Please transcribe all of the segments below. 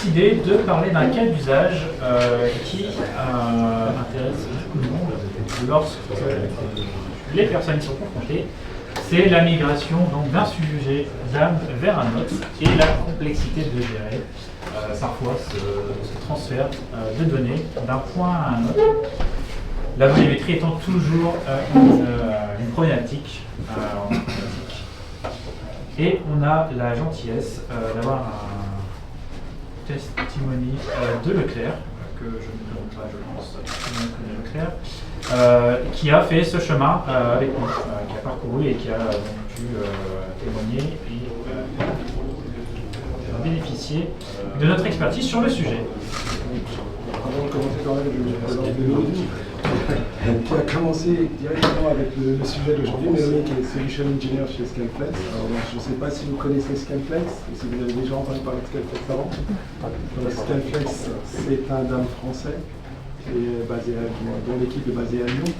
décidé de parler d'un cas d'usage qui intéresse beaucoup de monde lorsque les personnes y sont confrontées. C'est la migration d'un sujet d'âme vers un autre et la complexité de gérer parfois ce transfert de données d'un point à un autre. La volumétrie étant toujours une problématique en informatique. Et on a la gentillesse d'avoir un testimony de Leclerc, que je ne présente pas, je pense, tout le monde connaît Leclerc, qui a fait ce chemin avec nous, qui a parcouru et qui a donc pu témoigner et bénéficier de notre expertise sur le sujet. Avant de commencer, quand même, je vais présenter Mélanie, qui a commencé directement avec le sujet d'aujourd'hui. Mélanie, qui est Solution Engineer chez Scaleflex. Alors, donc, je ne sais pas si vous connaissez Scaleflex ou si vous avez déjà entendu parler de Scaleflex avant. Donc, Scaleflex, c'est un DAM français qui est basé dont l'équipe est basée à Lyon.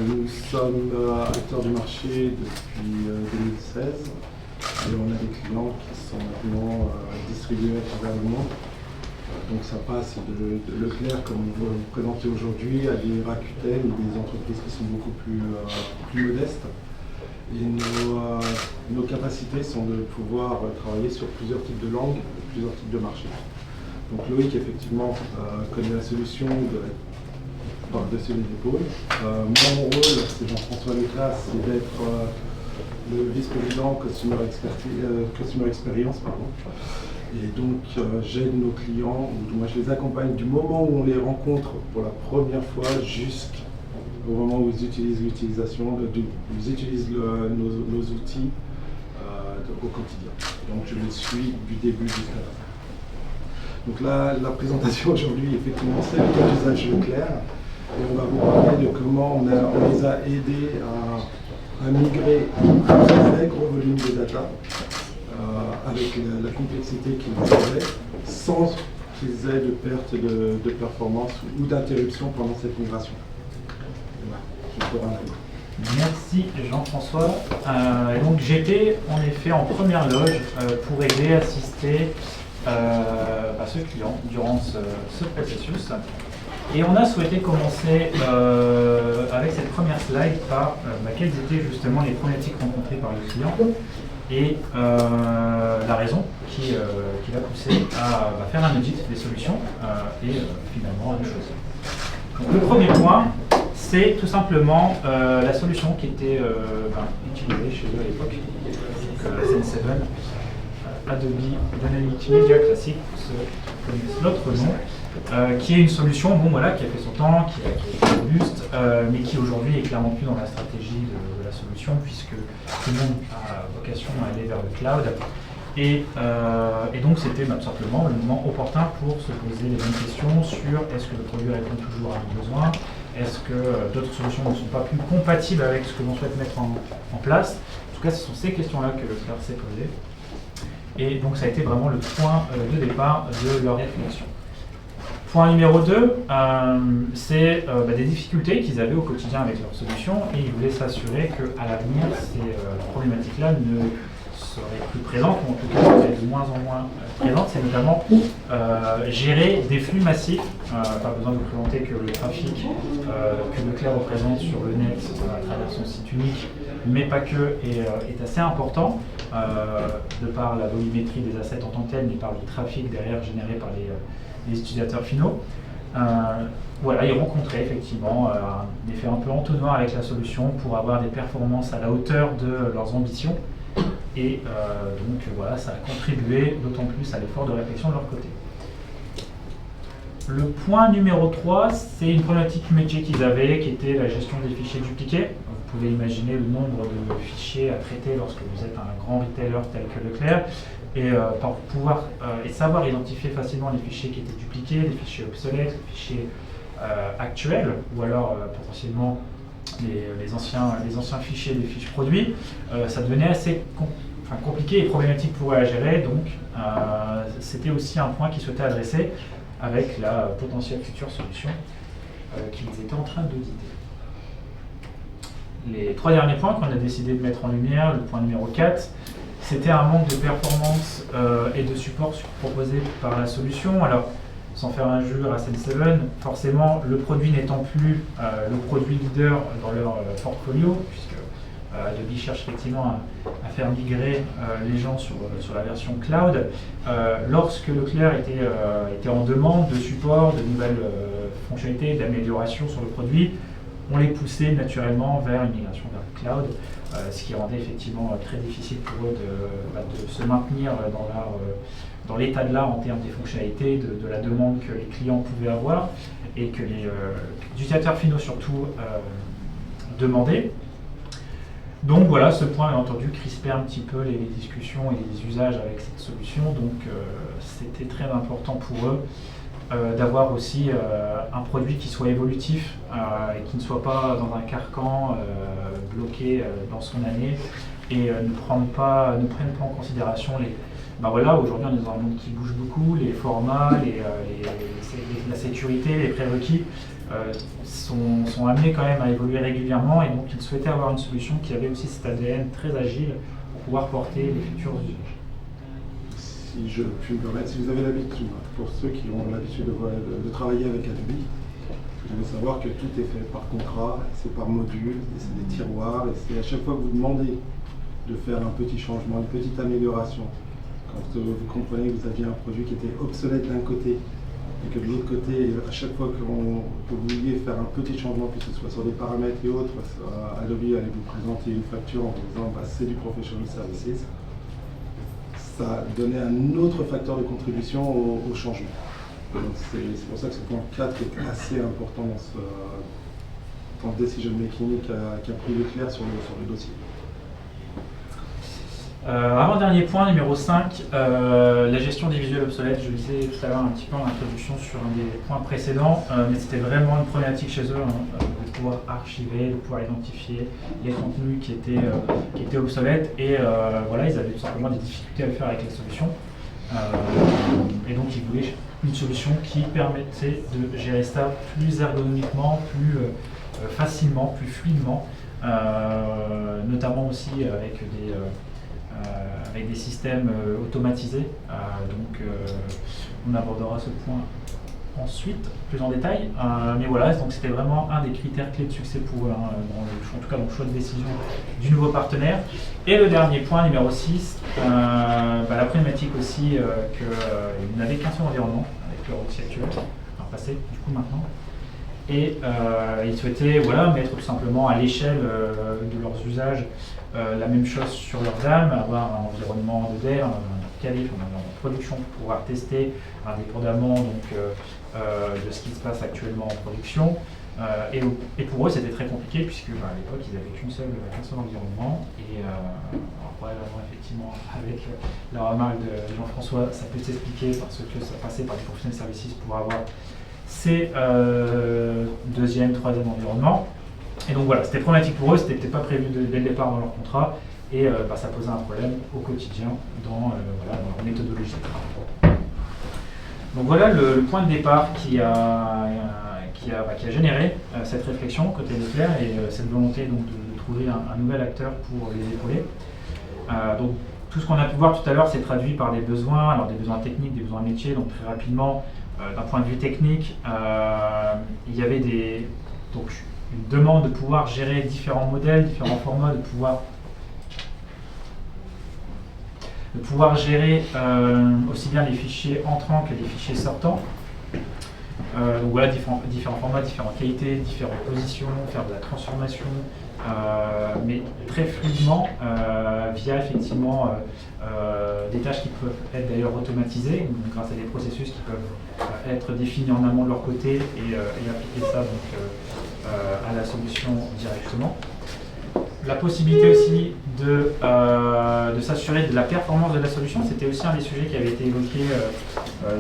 Nous sommes acteurs du marché depuis 2016 et on a des clients qui sont maintenant distribués à travers le monde. Donc ça passe de Leclerc, comme on veut le présenter aujourd'hui, à des Rakuten ou des entreprises qui sont beaucoup plus modestes. Et nos capacités sont de pouvoir travailler sur plusieurs types de langues, plusieurs types de marchés. Donc Loïc, effectivement, connaît la solution par-dessus les épaules. Mon rôle, c'est Jean-François Leclerc, c'est d'être le vice-président Customer Experience. Et donc j'aide nos clients, ou moi je les accompagne du moment où on les rencontre pour la première fois jusqu'au moment où ils utilisent ils utilisent nos outils au quotidien. Donc je les suis du début jusqu'à la fin. Donc là, la présentation aujourd'hui, effectivement, c'est le cas d'usage Leclerc. Et on va vous parler de comment on les a aidés à migrer un très gros volume de data avec la complexité qu'ils avaient, sans qu'ils aient de perte de performance ou d'interruption pendant cette migration. Voilà, je te rends la main. Merci Jean-François. Donc j'étais en effet en première loge pour aider, assister ce client durant ce processus. Et on a souhaité commencer avec cette première slide par quelles étaient justement les problématiques rencontrées par le client et la raison qui l'a poussé à faire un audit des solutions et finalement à deux choses. Donc, le premier point, c'est tout simplement la solution qui était utilisée chez eux à l'époque, donc SN7, Adobe Dynamics Media Classic, pour ceux qui connaissent l'autre nom, qui est une solution qui a fait son temps, qui est robuste, mais qui aujourd'hui est clairement plus dans la stratégie de la solution, puisque tout le monde a vocation à aller vers le cloud. Et donc c'était tout simplement le moment opportun pour se poser les bonnes questions sur est-ce que le produit répond toujours à nos besoins, est-ce que d'autres solutions ne sont pas plus compatibles avec ce que l'on souhaite mettre en place. En tout cas, ce sont ces questions-là que Leclerc s'est posé. Et donc ça a été vraiment le point de départ de leur réflexion. Point numéro 2, c'est des difficultés qu'ils avaient au quotidien avec leurs solutions et ils voulaient s'assurer qu'à l'avenir, ces problématiques-là ne seraient plus présentes, ou en tout cas seraient de moins en moins présentes. C'est notamment gérer des flux massifs, pas besoin de vous présenter que le trafic que Leclerc représente sur le net à travers son site unique, mais pas que, est assez important, de par la volumétrie des assets en tant que tel, mais par le trafic derrière généré par les utilisateurs finaux. Ils rencontraient effectivement un effet un peu entonnoir avec la solution pour avoir des performances à la hauteur de leurs ambitions. Et ça a contribué d'autant plus à l'effort de réflexion de leur côté. Le point numéro 3, c'est une problématique métier qu'ils avaient, qui était la gestion des fichiers dupliqués. Vous pouvez imaginer le nombre de fichiers à traiter lorsque vous êtes un grand retailer tel que Leclerc. Et pour pouvoir savoir identifier facilement les fichiers qui étaient dupliqués, les fichiers obsolètes, les fichiers actuels, ou alors potentiellement les anciens fichiers des fiches produits, ça devenait assez compliqué et problématique pour eux à gérer. Donc c'était aussi un point qu'ils souhaitaient adresser avec la potentielle future solution qu'ils étaient en train d'auditer. Les 3 derniers points qu'on a décidé de mettre en lumière, le point numéro 4, c'était un manque de performance et de support proposé par la solution. Alors, sans faire injure à Senseven, forcément, le produit n'étant plus le produit leader dans leur portfolio, puisque Adobe cherche effectivement à faire migrer les gens sur la version cloud. Lorsque Leclerc était en demande de support, de nouvelles fonctionnalités, d'amélioration sur le produit, on les poussait naturellement vers une migration vers le cloud, ce qui rendait effectivement très difficile pour eux de se maintenir dans l'état de l'art en termes des fonctionnalités, de la demande que les clients pouvaient avoir et que les utilisateurs finaux surtout demandaient. Donc voilà, ce point, bien entendu, crispait un petit peu les discussions et les usages avec cette solution. Donc c'était très important pour eux d'avoir aussi un produit qui soit évolutif et qui ne soit pas dans un carcan bloqué dans son année et ne prenne pas en considération voilà, aujourd'hui on est dans un monde qui bouge beaucoup, les formats, la sécurité, les prérequis sont amenés quand même à évoluer régulièrement et donc ils souhaitaient avoir une solution qui avait aussi cet ADN très agile pour pouvoir porter les futurs usages. Si je puis me permettre, si vous avez l'habitude, pour ceux qui ont l'habitude de travailler avec Adobe, vous devez savoir que tout est fait par contrat, c'est par module, et c'est des tiroirs, et c'est à chaque fois que vous demandez de faire un petit changement, une petite amélioration. Quand vous comprenez que vous aviez un produit qui était obsolète d'un côté, et que de l'autre côté, à chaque fois que vous vouliez faire un petit changement, que ce soit sur des paramètres et autres, Adobe allait vous présenter une facture en vous disant c'est du Professional Services. Ça donnait un autre facteur de contribution au changement. C'est pour ça que ce point 4 est assez important dans ce decision making qui a pris Leclerc sur le dossier. Avant-dernier point, numéro 5, la gestion des visuels obsolètes. Je le disais tout à l'heure un petit peu en introduction sur un des points précédents, mais c'était vraiment une problématique chez eux, de pouvoir archiver, de pouvoir identifier les contenus qui étaient obsolètes et voilà, ils avaient tout simplement des difficultés à le faire avec la solution. Et donc ils voulaient une solution qui permettait de gérer ça plus ergonomiquement, plus facilement, plus fluidement, notamment aussi avec des systèmes automatisés. Donc on abordera ce point ensuite, plus en détail. Mais voilà, donc c'était vraiment un des critères clés de succès pour eux, en tout cas dans le choix de décision du nouveau partenaire. Et le dernier point, numéro 6, la problématique aussi qu'ils n'avaient qu'un seul environnement avec leur outil actuel, enfin passé du coup maintenant. Et ils souhaitaient mettre tout simplement à l'échelle de leurs usages la même chose sur leur gamme, avoir un environnement de dev, un qualif, un environnement de production pour pouvoir tester indépendamment de ce qui se passe actuellement en production. Et pour eux, c'était très compliqué puisque à l'époque, ils n'avaient qu'un seul environnement. Et probablement, effectivement, avec la remarque de Jean-François, ça peut s'expliquer parce que ça passait par des professionnels services pour avoir ces deuxième, troisième environnement. Et donc voilà, c'était problématique pour eux, c'était peut-être pas prévu dès le départ dans leur contrat, et ça posait un problème au quotidien dans leur méthodologie de travail. Donc voilà le point de départ qui a généré cette réflexion côté Leclerc et cette volonté donc, de trouver un nouvel acteur pour les épauler. Donc tout ce qu'on a pu voir tout à l'heure s'est traduit par des besoins, alors des besoins techniques, des besoins métiers, donc très rapidement, d'un point de vue technique, il y avait une demande de pouvoir gérer différents modèles, différents formats, de pouvoir gérer aussi bien les fichiers entrants que les fichiers sortants. Donc voilà, différents formats, différentes qualités, différentes positions, faire de la transformation, mais très fluidement via effectivement des tâches qui peuvent être d'ailleurs automatisées, donc grâce à des processus qui peuvent être définis en amont de leur côté et appliquer ça donc, à la solution directement. La possibilité aussi de s'assurer de la performance de la solution, c'était aussi un des sujets qui avait été évoqué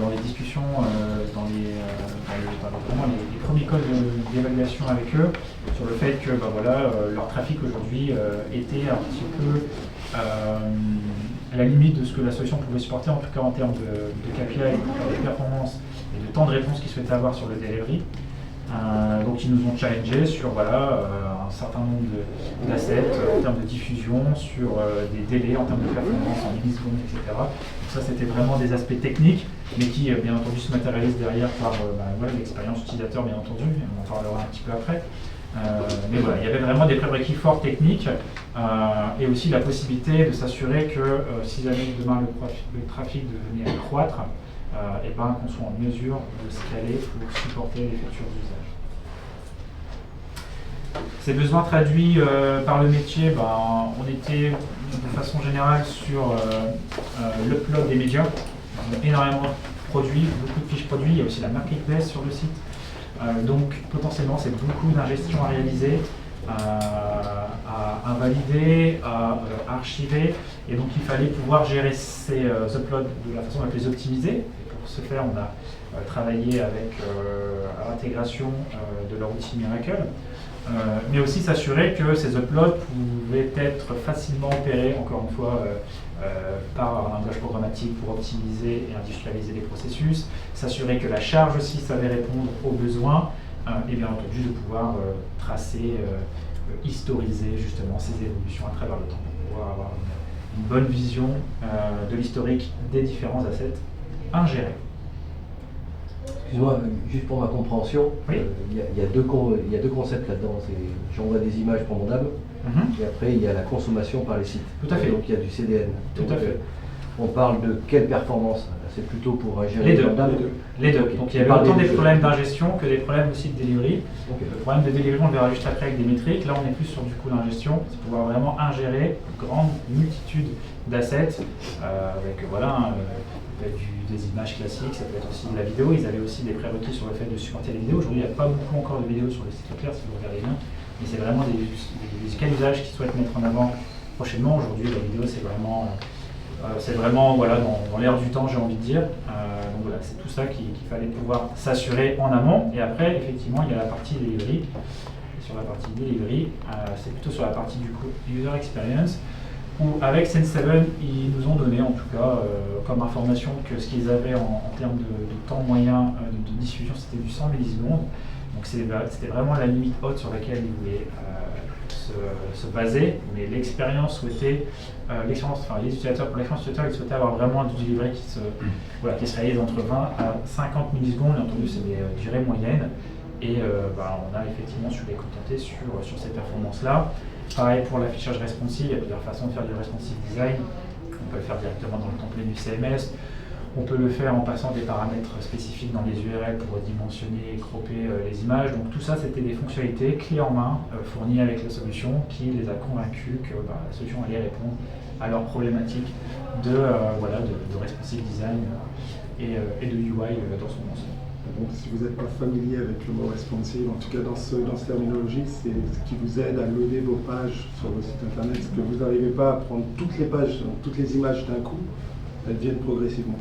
dans les discussions, dans les premiers calls d'évaluation avec eux, sur le fait que leur trafic aujourd'hui était un petit peu à la limite de ce que la solution pouvait supporter, en tout cas en termes de KPI, de performance et de temps de réponse qu'ils souhaitaient avoir sur le delivery. Donc ils nous ont challengé sur voilà, un certain nombre d'assets en termes de diffusion, sur des délais en termes de performance en millisecondes, etc. Donc ça c'était vraiment des aspects techniques, mais qui bien entendu se matérialisent derrière par voilà, l'expérience utilisateur bien entendu, et on en parlera un petit peu après. Mais voilà, il y avait vraiment des prérequis forts techniques et aussi la possibilité de s'assurer que si jamais demain le trafic devenait à croître, et ben, qu'on soit en mesure de scaler pour supporter les futurs usages. Ces besoins traduits par le métier, ben, on était de façon générale sur l'upload des médias, énormément de produits, beaucoup de fiches produits, il y a aussi la marketplace sur le site. Donc potentiellement c'est beaucoup d'ingestion à réaliser, à valider, à archiver, et donc il fallait pouvoir gérer ces uploads de la façon la plus optimisée. Et pour ce faire, on a travaillé avec l'intégration de leur outil Miracle, mais aussi s'assurer que ces uploads pouvaient être facilement opérés, encore une fois, par un langage programmatique pour optimiser et industrialiser les processus, s'assurer que la charge aussi savait répondre aux besoins, et bien entendu de pouvoir tracer, historiser justement ces évolutions à travers le temps pour pouvoir avoir une bonne vision de l'historique des différents assets ingérés. Excuse-moi, juste pour ma compréhension, oui. Il y a deux concepts là-dedans. J'envoie des images pour mon âme, et après il y a la consommation par les sites. Tout à fait. Donc il y a du CDN. Tout à fait. On parle de quelle performance? C'est plutôt pour gérer les deux. Les deux. Okay. Donc il y avait autant des problèmes d'ingestion que des problèmes aussi de delivery. Okay. Le problème de delivery, on le verra juste après avec des métriques. Là, on est plus sur du coût d'ingestion. C'est pouvoir vraiment ingérer une grande multitude d'assets avec voilà, des images classiques, ça peut être aussi de la vidéo. Ils avaient aussi des prérequis sur le fait de supporter les vidéos. Aujourd'hui, il n'y a pas beaucoup encore de vidéos sur le site clair, si vous regardez bien. Mais c'est vraiment des cas d'usage qu'ils souhaitent mettre en avant prochainement. Aujourd'hui, la vidéo, c'est vraiment voilà, dans l'air du temps, j'ai envie de dire. Donc voilà, c'est tout ça qu'il fallait pouvoir s'assurer en amont. Et après, effectivement, il y a la partie delivery. Et sur la partie delivery, c'est plutôt sur la partie du coup user experience, où avec Sense7, ils nous ont donné en tout cas comme information que ce qu'ils avaient en termes de temps moyen de diffusion, c'était du 100 millisecondes. Donc c'était vraiment la limite haute sur laquelle ils voulaient se baser, mais l'expérience souhaitée, les utilisateurs, pour l'expérience utilisateur, ils souhaitaient avoir vraiment du delivery qui se réalise entre 20 à 50 millisecondes, et entendu c'est des durées moyennes, et on a effectivement su les contenter sur ces performances-là. Pareil pour l'affichage responsive, il y a plusieurs façons de faire du responsive design. On peut le faire directement dans le template du CMS, on peut le faire en passant des paramètres spécifiques dans les URL pour dimensionner et cropper les images. Donc tout ça, c'était des fonctionnalités clés en main fournies avec la solution qui les a convaincus que la solution allait répondre à leurs problématiques de responsive design et de UI dans son ensemble. Donc, si vous n'êtes pas familier avec le mot responsive, en tout cas dans cette terminologie, c'est ce qui vous aide à loader vos pages sur vos sites internet, parce que vous n'arrivez pas à prendre toutes les pages, toutes les images d'un coup, elles viennent progressivement.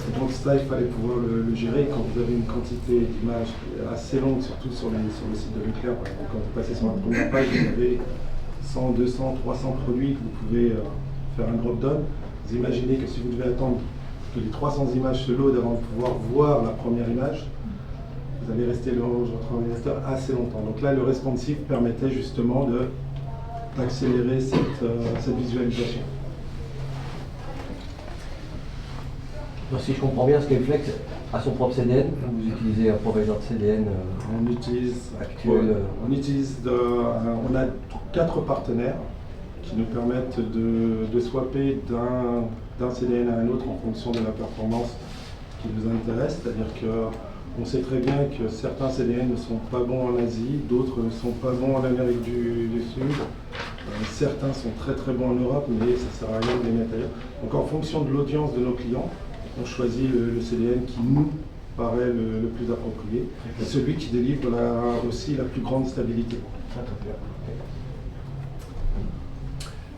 Et donc ça, il fallait pouvoir le gérer. Quand vous avez une quantité d'images assez longue, surtout sur le site de Leclerc, par exemple, quand vous passez sur la première page, vous avez 100, 200, 300 produits que vous pouvez faire un drop-down. Vous imaginez que si vous devez attendre que les 300 images se loadent avant de pouvoir voir la première image, vous allez rester sur votre ordinateur assez longtemps. Donc là, le responsive permettait justement d'accélérer cette visualisation. Donc si je comprends bien, Scaleflex a son propre CDN, vous utilisez un provider de CDN actuel. On a 4 partenaires qui nous permettent de swapper d'un CDN à un autre en fonction de la performance qui nous intéresse. C'est-à-dire qu'on sait très bien que certains CDN ne sont pas bons en Asie, d'autres ne sont pas bons en Amérique du Sud. Certains sont très très bons en Europe, mais ça ne sert à rien de les mettre ailleurs. Donc en fonction de l'audience de nos clients, on choisit le CDN qui nous paraît le plus approprié et celui qui délivre aussi la plus grande stabilité.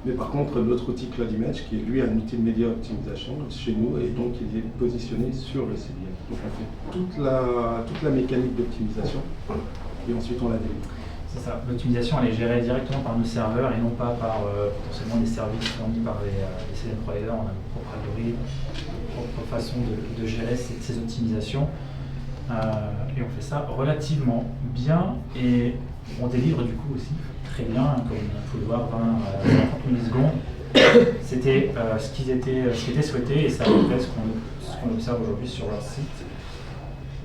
Mais par contre, notre outil Cloud Image, qui est lui un outil de Media Optimization chez nous, et donc il est positionné sur le CDN. Donc on fait toute la mécanique d'optimisation et ensuite on la délivre. C'est ça, l'optimisation elle est gérée directement par nos serveurs et non pas par potentiellement des services fournis par les CDN providers. On a nos propres algorithmes, nos propres façons de gérer ces optimisations. et on fait ça relativement bien et on délivre du coup aussi très bien, comme on peut le voir, 20 millisecondes. C'était ce qui était souhaité et ça reflète ce qu'on observe aujourd'hui sur leur site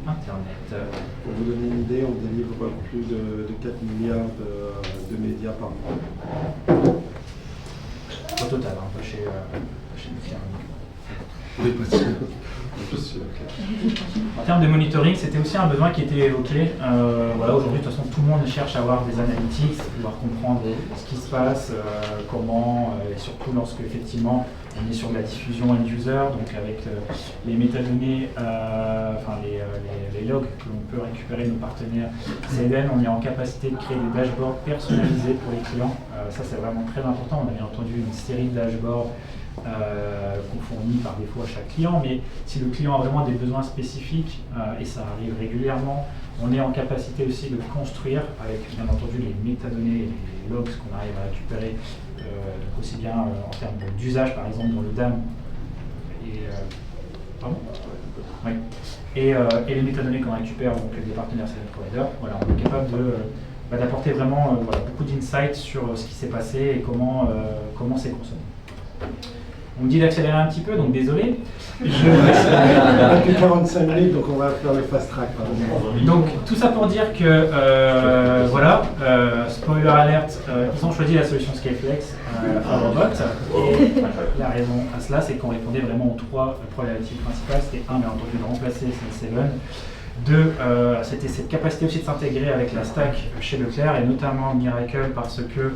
internet. Pour vous donner une idée, on délivre plus de 4 milliards de médias par mois. Au total, pas chez le client. Oui, pas sûr. En termes de monitoring, c'était aussi un besoin qui était évoqué. Voilà, aujourd'hui, de toute façon, tout le monde cherche à avoir des analytics, pouvoir comprendre ce qui se passe, comment, et surtout lorsque effectivement on est sur de la diffusion end-user, donc avec les métadonnées, enfin les logs que l'on peut récupérer de nos partenaires CDN, on est en capacité de créer des dashboards personnalisés pour les clients. Ça, c'est vraiment très important. On a bien entendu une série de dashboards qu'on fournit par défaut à chaque client, mais si le client a vraiment des besoins spécifiques, et ça arrive régulièrement, on est en capacité aussi de construire avec bien entendu les métadonnées et les logs qu'on arrive à récupérer, donc aussi bien en termes d'usage par exemple dans le DAM et les métadonnées qu'on récupère donc des partenaires service providers. Voilà, on est capable d'apporter vraiment beaucoup d'insights sur ce qui s'est passé et comment c'est consommé. On me dit d'accélérer un petit peu, donc désolé. On n'a que 45 minutes, donc on va faire le fast track. Donc tout ça pour dire que, voilà, spoiler alert, ils ont choisi la solution Scaleflex Faberbot. Et la raison à cela, c'est qu'on répondait vraiment aux trois problématiques principales. C'était un, bien entendu, de remplacer Sense7. Deux, c'était cette capacité aussi de s'intégrer avec la stack chez Leclerc et notamment Miracle parce que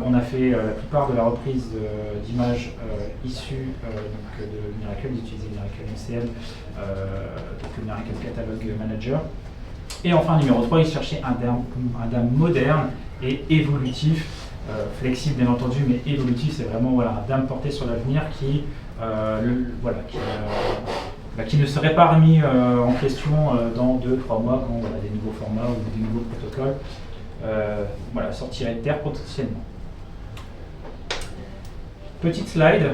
on a fait la plupart de la reprise d'images issues de Miracle, d'utiliser Miracle MCL, donc le Miracle Catalog Manager. Et enfin, numéro 3, ils cherchaient un DAM moderne et évolutif, flexible bien entendu, mais évolutif, c'est vraiment un DAM porté sur l'avenir qui ne serait pas remis en question dans 2-3 mois quand des nouveaux formats ou des nouveaux protocoles sortiraient de terre potentiellement. Petite slide.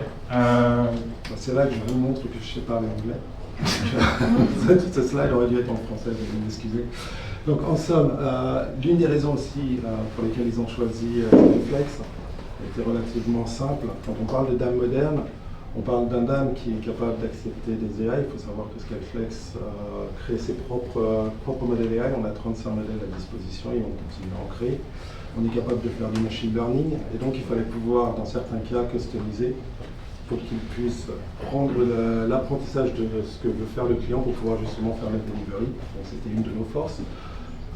C'est là que je vous montre que je sais parler anglais. Toute cette slide aurait dû être en français, vous m'excusez. Donc en somme, l'une des raisons aussi pour lesquelles ils ont choisi Scaleflex était relativement simple. Quand on parle de DAM moderne, on parle d'un DAM qui est capable d'accepter des AI. Il faut savoir que Scaleflex crée ses propres modèles AI. On a 35 modèles à disposition et on continue à en créer. On est capable de faire du machine learning et donc il fallait pouvoir, dans certains cas, customiser pour qu'il puisse prendre l'apprentissage de ce que veut faire le client pour pouvoir justement faire la delivery. Donc c'était une de nos forces.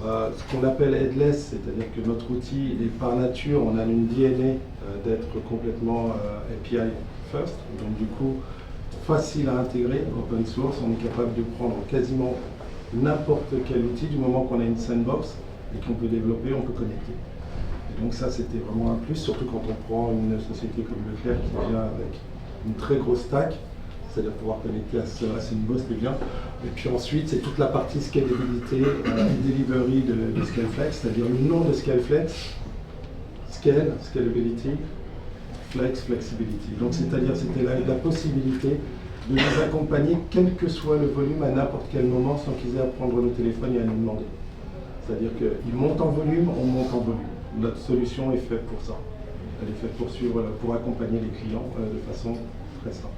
Ce qu'on appelle headless, c'est-à-dire que notre outil est par nature, on a une DNA d'être complètement API first, donc du coup facile à intégrer, open source, on est capable de prendre quasiment n'importe quel outil du moment qu'on a une sandbox et qu'on peut développer, on peut connecter. Et donc ça c'était vraiment un plus, surtout quand on prend une société comme Leclerc qui vient avec une très grosse stack, c'est-à-dire pouvoir connecter à ce sandbox qui vient. Et puis ensuite c'est toute la partie scalabilité et delivery de Scaleflex, c'est-à-dire le nom de Scaleflex, scale, scalability, flex, flexibility. Donc c'est-à-dire c'était la possibilité de nous accompagner quel que soit le volume à n'importe quel moment sans qu'ils aient à prendre le téléphone et à nous demander. C'est-à-dire qu'ils montent en volume, on monte en volume. Notre solution est faite pour ça. Elle est faite pour accompagner les clients de façon très simple.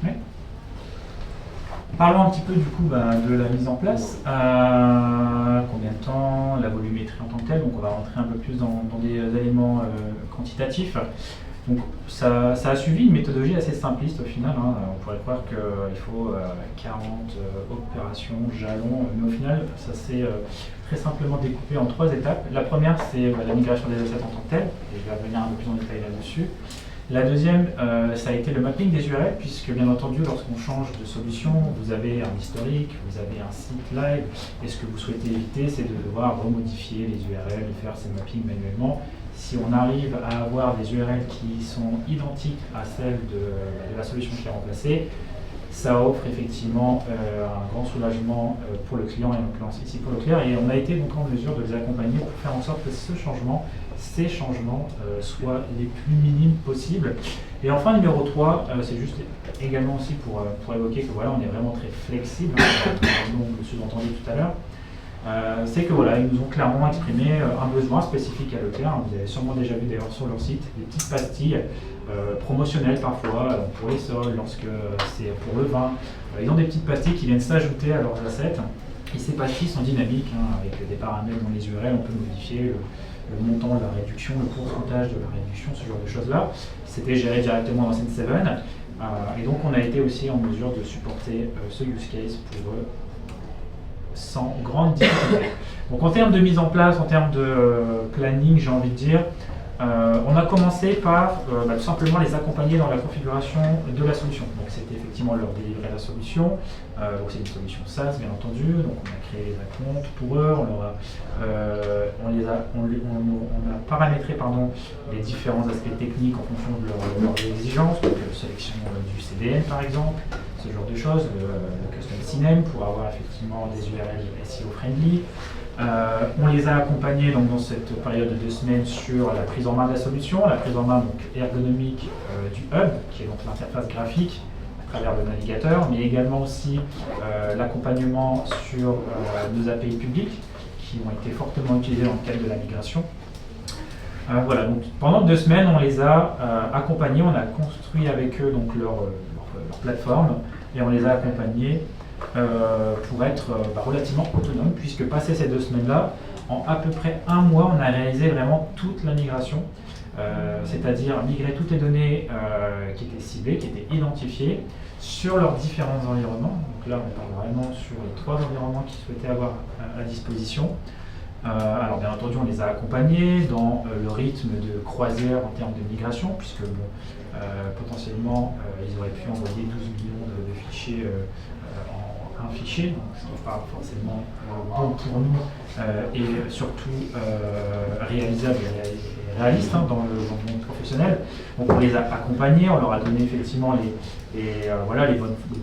Oui. Parlons un petit peu du coup de la mise en place. Combien de temps, la volumétrie en tant que telle, donc on va rentrer un peu plus dans des éléments quantitatifs. Donc ça a suivi une méthodologie assez simpliste au final, hein. On pourrait croire qu'il faut 40 opérations, jalons, mais au final ça s'est très simplement découpé en 3 étapes. La première c'est la migration des assets en tant que telle, et je vais revenir un peu plus en détail là-dessus. La deuxième, ça a été le mapping des URL, puisque bien entendu, lorsqu'on change de solution, vous avez un historique, vous avez un site live, et ce que vous souhaitez éviter, c'est de devoir remodifier les URL, de faire ces mappings manuellement. Si on arrive à avoir des URL qui sont identiques à celles de la solution qui est remplacée, ça offre effectivement un grand soulagement pour le client et en l'occurrence ici pour Leclerc. Et on a été donc en mesure de les accompagner pour faire en sorte que ces changements soient les plus minimes possibles. Et enfin, numéro 3, c'est juste également aussi pour évoquer que voilà, on est vraiment très flexible, comme on le sous-entendu tout à l'heure. C'est que voilà, ils nous ont clairement exprimé un besoin spécifique à Leclerc. Vous avez sûrement déjà vu d'ailleurs sur leur site des petites pastilles promotionnelles parfois pour les sols, lorsque c'est pour le vin. Ils ont des petites pastilles qui viennent s'ajouter à leurs assets. Et ces pastilles sont dynamiques, avec des paramètres dans les URL, on peut modifier le montant de la réduction, le pourcentage de la réduction, ce genre de choses-là. C'était géré directement dans Sense7. Et donc on a été aussi en mesure de supporter ce use case pour eux sans grande difficulté. Donc en termes de mise en place, en termes de planning, j'ai envie de dire, on a commencé par tout simplement les accompagner dans la configuration de la solution. Donc c'était effectivement leur délivrer la solution. Donc c'est une solution SaaS bien entendu. Donc on a créé les comptes pour eux, on a paramétré les différents aspects techniques en fonction de leurs exigences. Donc sélection du CDN par exemple, ce genre de choses, le custom CNAME pour avoir effectivement des URL SEO friendly. On les a accompagnés donc, dans cette période de 2 semaines sur la prise en main de la solution, la prise en main donc, ergonomique du hub, qui est donc l'interface graphique à travers le navigateur, mais également aussi l'accompagnement sur nos API publics qui ont été fortement utilisés dans le cadre de la migration. Voilà, donc pendant 2 semaines, on les a accompagnés, on a construit avec eux donc, leur plateforme et on les a accompagnés pour être relativement autonome, puisque passé ces 2 semaines-là, en à peu près 1 mois, on a réalisé vraiment toute la migration, c'est-à-dire migrer toutes les données qui étaient ciblées, qui étaient identifiées sur leurs différents environnements. Donc là, on parle vraiment sur les 3 environnements qu'ils souhaitaient avoir à disposition. Alors bien entendu, on les a accompagnés dans le rythme de croisière en termes de migration, puisque potentiellement, ils auraient pu envoyer 12 millions de fichiers en un fichier, donc ce qui n'est pas forcément bon pour nous et surtout réalisable et réaliste dans le monde professionnel. Donc on les a accompagnés, on leur a donné effectivement les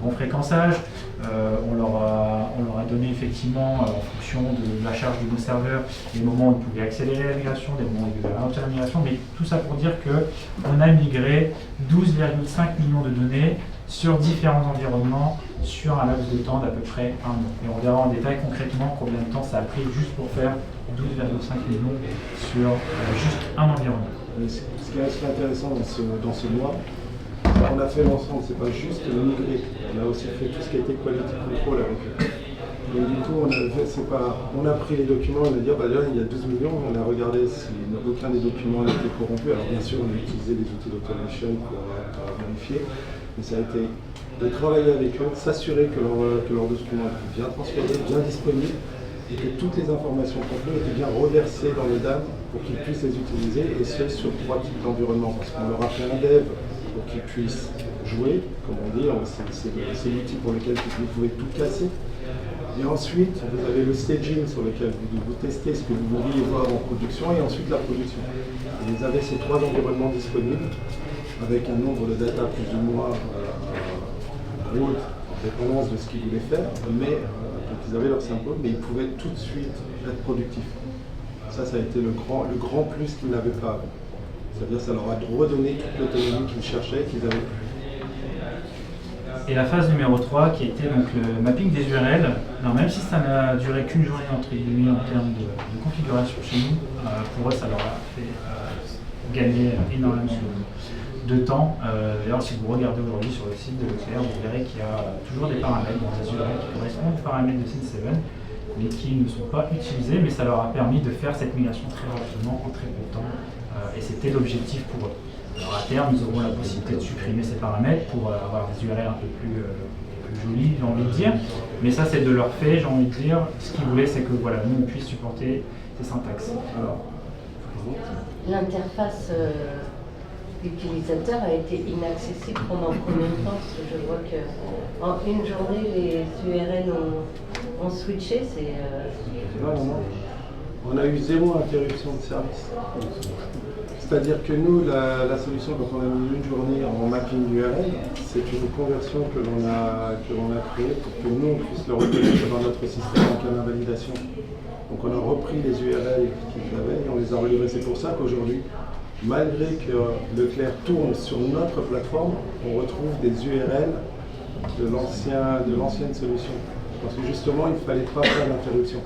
bons fréquençages, on leur a donné effectivement en fonction de la charge de nos serveurs les moments où ils pouvaient accélérer la migration, des moments où ils pouvaient ralentir la migration, mais tout ça pour dire qu'on a migré 12,5 millions de données sur différents environnements sur un laps de temps d'à peu près 1 an. Et on verra en détail concrètement combien de temps ça a pris juste pour faire 12,5 millions sur juste un environnement. Ce qui est assez intéressant dans ce mois, on a fait l'ensemble, c'est pas juste le migrer, on a aussi fait tout ce qui a été quality control avec eux. Donc du coup, on a pris les documents, on a dit, là, il y a 12 millions, on a regardé si aucun des documents n'était corrompu. Alors bien sûr, on a utilisé les outils d'automation pour vérifier, mais ça a été de travailler avec eux, s'assurer que leurs documents étaient bien transférés, bien disponibles, et que toutes les informations contenues étaient bien reversées dans le DAM pour qu'ils puissent les utiliser, et ce sur 3 types d'environnements. Parce qu'on leur a fait un dev pour qu'ils puissent jouer, comme on dit, c'est l'outil pour lequel vous pouvez tout casser. Et ensuite, vous avez le staging sur lequel vous testez ce que vous voudriez voir en production, et ensuite la production. Et vous avez ces 3 environnements disponibles, avec un nombre de data plus ou moins haute, en dépendance de ce qu'ils voulaient faire, mais donc ils avaient leur symbole, mais ils pouvaient tout de suite être productifs. Ça a été le grand plus qu'ils n'avaient pas avant. C'est-à-dire que ça leur a redonné toute l'autonomie qu'ils cherchaient, qu'ils avaient plus. Et la phase numéro 3 qui était donc le mapping des URL. Alors même si ça n'a duré qu'une journée entre guillemets en termes de configuration chez nous, pour eux ça leur a fait gagner énormément de temps. D'ailleurs si vous regardez aujourd'hui sur le site de Leclerc, vous verrez qu'il y a toujours des paramètres dans les URL qui correspondent aux paramètres de Sense7, mais qui ne sont pas utilisés, mais ça leur a permis de faire cette migration très rapidement, en très peu de temps, et c'était l'objectif pour eux. Alors à terme, ils auront la possibilité de supprimer ces paramètres pour avoir des URL un peu plus jolies, j'ai envie de dire. Mais ça, c'est de leur fait, j'ai envie de dire. Ce qu'ils voulaient, c'est que voilà, nous, on puisse supporter ces syntaxes. Alors, l'interface utilisateur a été inaccessible pendant combien de temps? Parce que je vois qu'en une journée, les URL ont switché. On a eu 0 interruption de service. C'est-à-dire que nous, la solution, quand on a mis une journée en mapping URL, c'est une conversion que l'on a créée pour que nous, on puisse le reconnaître dans notre système en cas d'invalidation. Donc on a repris les URL qu'ils avaient et on les a relevés. C'est pour ça qu'aujourd'hui, malgré que Leclerc tourne sur notre plateforme, on retrouve des URL de l'ancienne solution. Parce que justement, il ne fallait pas faire d'interruption.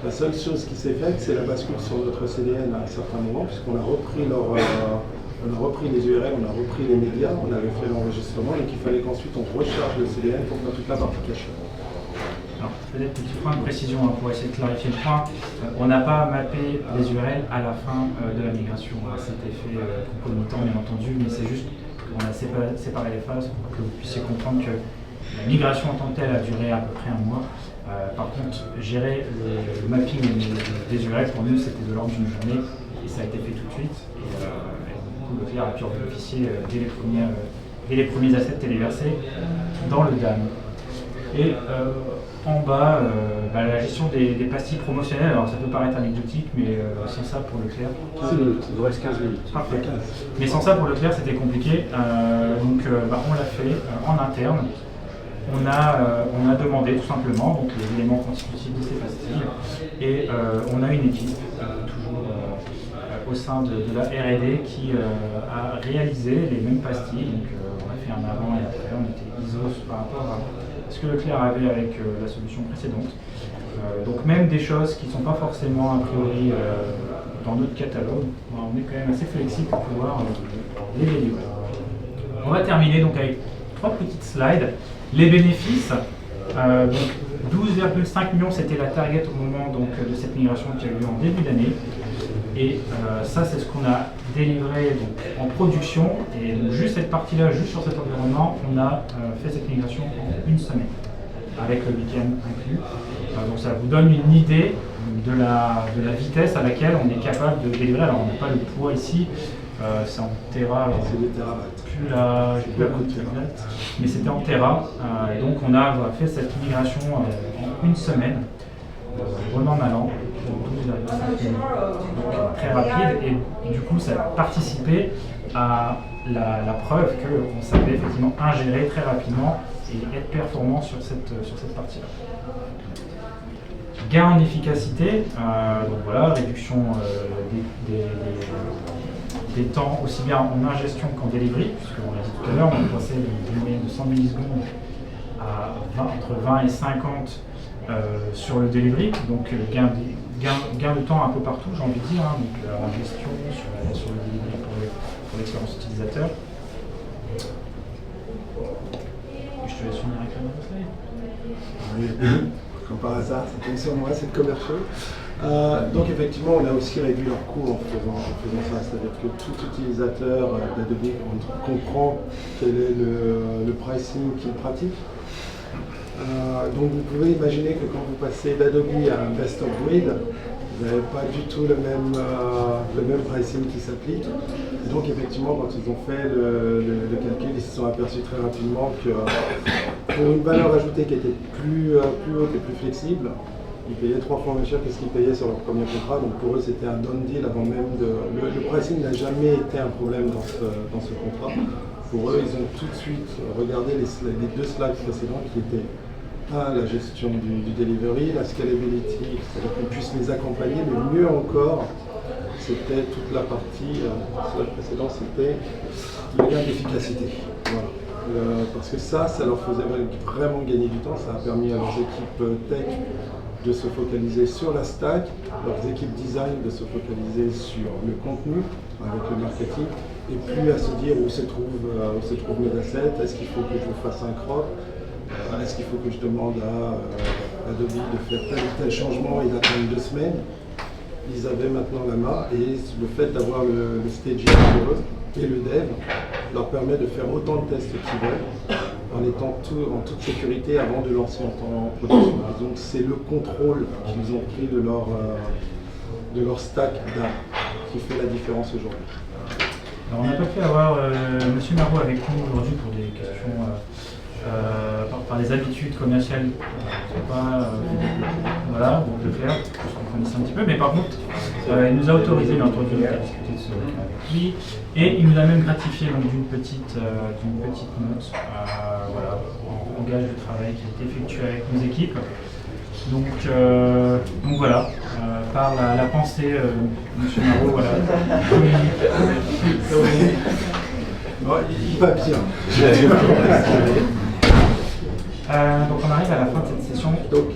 La seule chose qui s'est faite, c'est la bascule sur notre CDN à un certain moment, puisqu'on a repris on a repris les URL, on a repris les médias, on avait fait l'enregistrement, et qu'il fallait qu'ensuite on recharge le CDN pour faire toute la partie cachée. Alors, peut-être un petit point de précision pour essayer de clarifier le point. On n'a pas mappé les URL à la fin de la migration. C'était fait concomitant, bien entendu, mais c'est juste qu'on a séparé les phases pour que vous puissiez comprendre que la migration en tant que telle a duré à peu près un mois. Par contre, gérer le mapping des URL, pour nous, c'était de l'ordre d'une journée et ça a été fait tout de suite. Et du coup, Leclerc a pu en bénéficier dès les premiers assets téléversés dans le DAM. Et en bas, la gestion des pastilles promotionnelles. Alors ça peut paraître anecdotique, mais sans ça pour Leclerc. 15 minutes, il vous reste 15 minutes. Parfait. Mais sans ça pour Leclerc, c'était compliqué. Donc on l'a fait en interne. On a demandé tout simplement donc, les éléments constitutifs de ces pastilles et on a une équipe toujours au sein de la R&D qui a réalisé les mêmes pastilles. Donc on a fait un avant et après, on était ISO par rapport à ce que Leclerc avait avec la solution précédente. Donc même des choses qui ne sont pas forcément a priori dans notre catalogue, on est quand même assez flexible pour pouvoir les délivrer. On va terminer donc avec 3 petites slides. Les bénéfices, donc 12,5 millions, c'était la target au moment donc, de cette migration qui a eu lieu en début d'année. Et ça, c'est ce qu'on a délivré donc, en production. Et donc, juste cette partie-là, juste sur cet environnement, on a fait cette migration en une semaine, avec le week-end inclus. Donc ça vous donne une idée de la vitesse à laquelle on est capable de délivrer. Alors on n'a pas le poids ici, c'est en Tera. C'est des térabytes. Plus la exacte, mais c'était en Tera. Et donc on a fait cette migration en une semaine, vraiment en allant, très rapide. Et du coup ça a participé à la preuve qu'on savait effectivement ingérer très rapidement et être performant sur cette partie-là. Gain en efficacité, donc voilà, réduction des temps aussi bien en ingestion qu'en delivery, puisqu'on l'a dit tout à l'heure, on est passé d'une moyenne de 100 millisecondes à entre 20 et 50 sur le delivery, donc gain de temps un peu partout, j'ai envie de dire, hein, donc en gestion, sur le delivery pour l'expérience utilisateur. Je te laisse finir avec la slide. Oui. Comme par hasard, ça tombe sur moi, c'est le commercial. Donc effectivement, on a aussi réduit leurs coûts en faisant ça, c'est-à-dire que tout utilisateur d'Adobe comprend quel est le pricing qu'il pratique. Donc vous pouvez imaginer que quand vous passez d'Adobe à un best of breed, vous n'avez pas du tout le même pricing qui s'applique. Donc effectivement, quand ils ont fait le calcul, ils se sont aperçus très rapidement que pour une valeur ajoutée qui était plus haute et plus flexible, ils payaient 3 fois moins cher que ce qu'ils payaient sur leur premier contrat. Donc pour eux, c'était un done deal avant même de... Le pricing n'a jamais été un problème dans ce contrat. Pour eux, ils ont tout de suite regardé les 2 slides précédents qui étaient la gestion du delivery, la scalability, c'est-à-dire qu'on puisse les accompagner, mais mieux encore, c'était toute la partie, slide précédent, c'était le gain d'efficacité. Voilà. Parce que ça leur faisait vraiment gagner du temps, ça a permis à leurs équipes tech de se focaliser sur la stack, leurs équipes design de se focaliser sur le contenu avec le marketing, et plus à se dire où se trouvent mes assets, est-ce qu'il faut que je fasse un crop, est-ce qu'il faut que je demande à Adobe de faire tel ou tel changement et d'attendre 2 semaines. Ils avaient maintenant la main et le fait d'avoir le staging pour eux et le dev leur permet de faire autant de tests qu'ils veulent en étant en toute sécurité avant de lancer en production. Donc c'est le contrôle qu'ils ont pris de leur stack qui fait la différence aujourd'hui. Alors on n'a pas pu avoir M. Marot avec nous aujourd'hui pour des questions par les habitudes commerciales. On n'a pas voilà, groupe Leclerc, qu'on connaissait un petit peu, mais par contre, il nous a autorisé, bien entendu, à discuter de ce avec lui, et il nous a même gratifié d'une petite note, voilà, en gage de travail qui a été effectué avec nos équipes. Donc voilà, par la pensée, M. Marot, voilà, Il va bien. donc on arrive à la fin de cette session. Donc,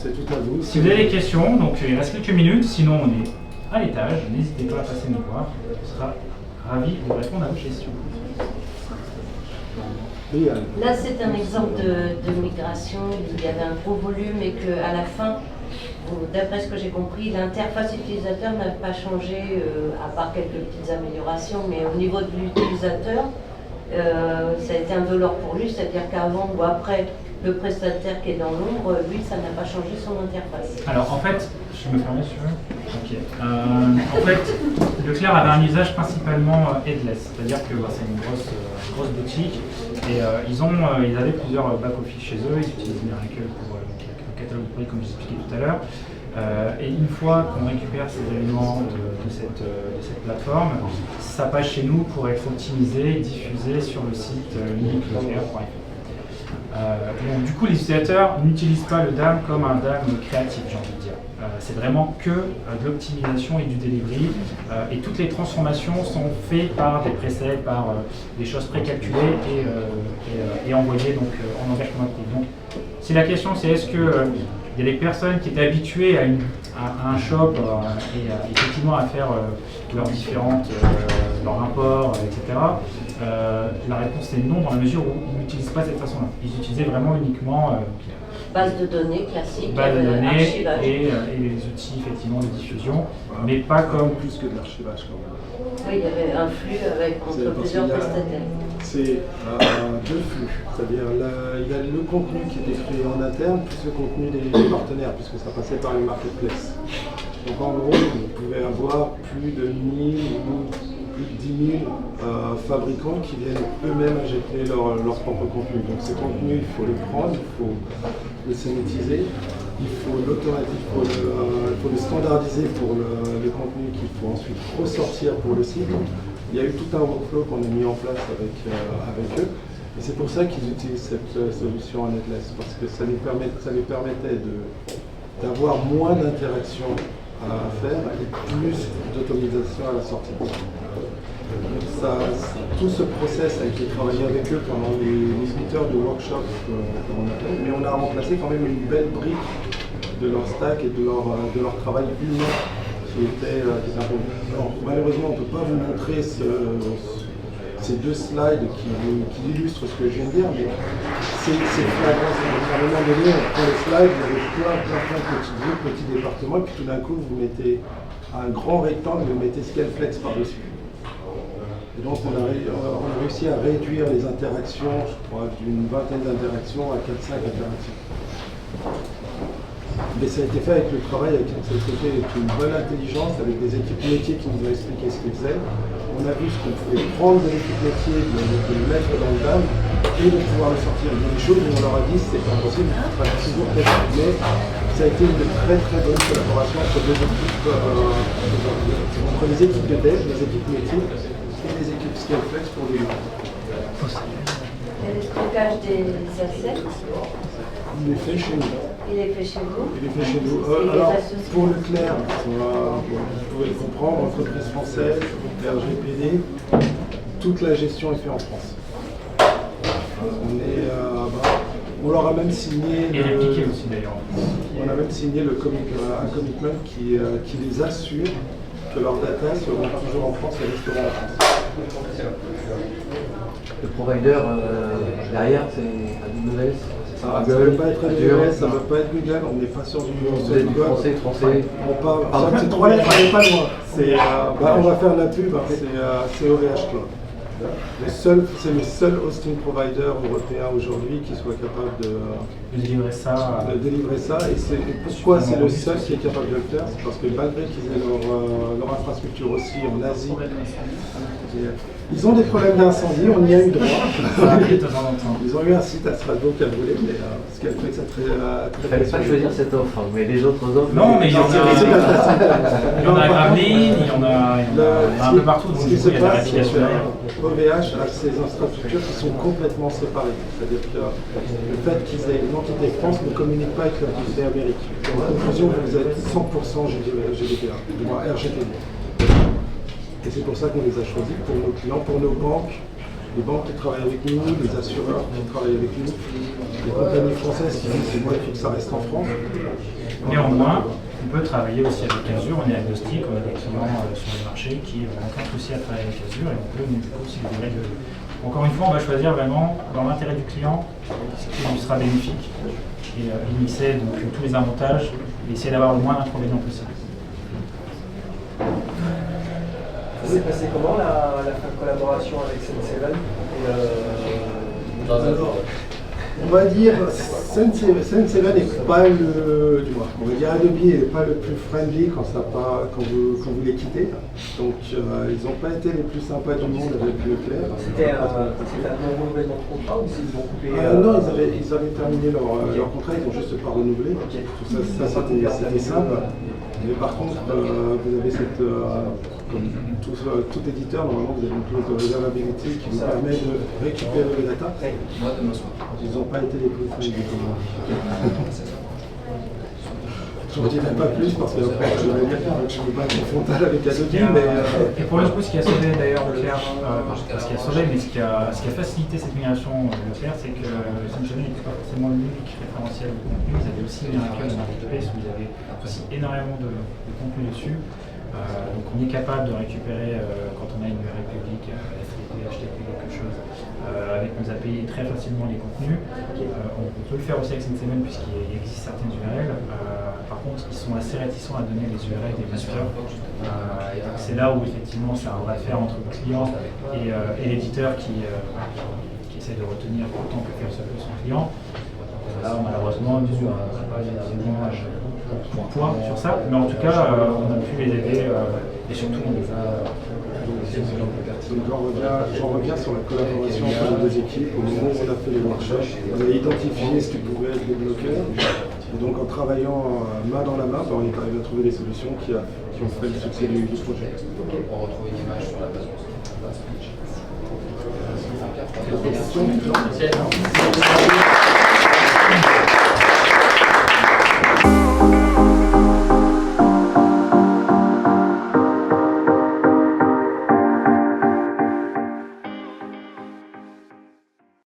c'est tout à vous. Si vous avez des questions, donc il reste quelques minutes, sinon on est à l'étage, n'hésitez pas à passer nous voir, on sera ravis de répondre à vos questions. Là, c'est un exemple de migration où il y avait un gros volume et qu'à la fin, d'après ce que j'ai compris, l'interface utilisateur n'a pas changé, à part quelques petites améliorations, mais au niveau de l'utilisateur, ça a été un dollar pour lui, c'est-à-dire qu'avant ou après, le prestataire qui est dans l'ombre, lui, ça n'a pas changé son interface. Alors en fait, je me permets sur ok. En fait, Leclerc avait un usage principalement headless, c'est-à-dire que c'est une grosse boutique et ils avaient plusieurs back-office chez eux, ils utilisent Miracle pour le catalogue de produits comme j'expliquais tout à l'heure. Et une fois qu'on récupère ces éléments de cette plateforme, ça passe chez nous pour être optimisé, diffusé sur le site unique.leclerc.fr. Donc, du coup, les utilisateurs n'utilisent pas le DAM comme un DAM créatif, j'ai envie de dire. C'est vraiment que de l'optimisation et du delivery. Et toutes les transformations sont faites par des presets, par des choses précalculées et envoyées donc, en langage commandé. Donc, si la question c'est est-ce que il y a des personnes qui étaient habituées à un shop et effectivement à faire leurs différentes, leurs imports, etc. La réponse est non dans la mesure où ils n'utilisent pas cette façon-là. Ils utilisaient vraiment uniquement base de données classique, base de données archivage. et les outils effectivement de diffusion, mais pas comme plus que de l'archivage quand même. Oui, il y avait un flux entre plusieurs prestataires. C'est deux flux, c'est-à-dire il y a le contenu qui était créé en interne, plus le contenu des partenaires, puisque ça passait par le marketplace. Donc en gros, vous pouvez avoir plus de 1000 ou plus de 10 000 fabricants qui viennent eux-mêmes injecter leur propre contenu. Donc ces contenus, il faut les prendre, il faut le sanitiser, il faut l'automatiser, il faut le standardiser pour le contenu qu'il faut ensuite ressortir pour le site. Il y a eu tout un workflow qu'on a mis en place avec eux. Et c'est pour ça qu'ils utilisent cette solution en headless, parce que ça les permettait d'avoir moins d'interactions à faire et plus d'automatisation à la sortie. Tout ce process a été travaillé avec eux pendant les 8 heures de workshop qu'on a fait, mais on a remplacé quand même une belle brique de leur stack et de leur travail humain qui était important. Malheureusement, on ne peut pas vous montrer ces deux slides qui illustrent ce que je viens de dire, mais c'est flagrant. À un moment donné, on prend les slides, il y avait plein de petits groupes, petits départements, et puis tout d'un coup, vous mettez un grand rectangle, vous mettez Scaleflex par-dessus. Et donc on a réussi à réduire les interactions, je crois, d'une vingtaine d'interactions à 4-5 interactions. Mais ça a été fait avec le travail, avec une bonne intelligence, avec des équipes métiers qui nous ont expliqué ce qu'ils faisaient. On a vu ce qu'on pouvait prendre de l'équipe métier, de le mettre dans le DAM et de pouvoir le sortir. Il y a des choses où on leur a dit c'est pas possible, il faut toujours tester. Mais ça a été une très bonne collaboration entre deux équipes, entre les équipes de dev, les équipes métiers et les équipes Scaleflex pour les gens. Et le stockage des assets, Il est fait chez nous. il est fait chez vous. Il est fait chez nous. Alors, pour Leclerc, vous pouvez le comprendre, entreprise française, RGPD, toute la gestion est faite en France. On leur a même signé. et répliqué aussi d'ailleurs. On a même signé un commitment qui les assure que leurs data seront toujours en France et resteront en France. Le provider derrière, c'est AWS. Ça ne peut pas être AWS, ça ne peut pas être Google, on n'est pas sur du Google. Français. C'est trois lettres, on n'est pas loin. On va faire la pub, c'est OVH Cloud. C'est le seul hosting provider européen aujourd'hui qui soit capable De délivrer ça. de délivrer ça. Et pourquoi c'est le seul qui est capable de le faire? C'est parce que malgré qu'ils aient leur infrastructure aussi en Asie, ils ont des problèmes d'incendie, on y a eu droit. Ça arrive de temps en temps. Ils ont eu un site à Strasbourg qu'elle voulait, mais ce qu'elle fait, ça très Il ne fallait pas choisir cette offre, mais les autres offres. Non, mais il y en a à Gravelines, il y en a un peu partout. Ce Donc, qui du coup, se il y a des passe, c'est applications derrière. que OVH a ces infrastructures qui sont complètement séparées. C'est-à-dire que le fait qu'ils aient une entité France ne communique pas avec l'entité Amérique. En conclusion, vous êtes 100% GDPR, du moins RGPD. Et c'est pour ça qu'on les a choisis pour nos clients, pour nos banques, les banques qui travaillent avec nous, les assureurs qui travaillent avec nous, les compagnies françaises qui disent c'est moi il faut que ça reste en France. Néanmoins, on peut travailler aussi avec Azure, on est agnostique, on a des clients sur le marché qui ont aucun souci à travailler avec Azure et on peut nous aussi les règles. Encore une fois, on va choisir vraiment dans l'intérêt du client ce qui lui sera bénéfique et mixer donc tous les avantages et essayer d'avoir le moins d'inconvénients possible. Ça s'est passé comment la collaboration avec Senseven On va dire Senseven n'est pas le, du moins, on va dire Adobe n'est pas le plus friendly quand vous les quittez. Donc ils n'ont pas été les plus sympas du monde avec Leclerc. C'était un renouvellement de contrat ou ils vont couper Non, ils avaient terminé leur contrat, ils n'ont juste pas renouvelé. Ça c'était simple. Mais par contre, vous avez cette, comme tout éditeur, normalement vous avez une clause de réservabilité qui vous permet de récupérer les data. Ils n'ont pas été les plus fins du tout. Je ne dirai pas plus parce que après je ne vais pas être frontal avec Adobe. Et pour le coup, ce qui a sauvé d'ailleurs Leclerc, ce qui a sauvé, mais ce qui a facilité cette migration Leclerc, c'est que Senseven n'était pas forcément l'unique référentiel de contenu. Ils avaient aussi Miracle dans Marketplace où ils avaient aussi énormément de contenu dessus. Donc on est capable de récupérer quand on a une URL publique, FTP, HTTP, quelque chose, avec nos API très facilement les contenus. On peut le faire aussi avec Senseven puisqu'il existe certaines URL. Par contre, ils sont assez réticents à donner les URL des masters. Et donc c'est là où effectivement c'est un vrai faire entre le client et l'éditeur qui essaie de retenir autant que faire son client. Là, malheureusement, nous, on n'a pas de poids sur ça, mais en tout cas, on a pu les aider et surtout on les a. J'en reviens sur la collaboration entre les deux équipes. Au moment où on a fait les workshops, on a identifié ce qui pouvait être des bloqueurs. Et donc en travaillant main dans la main, on est arrivé à trouver des solutions qui ont fait le succès du projet. On retrouve une image sur la base. Questions?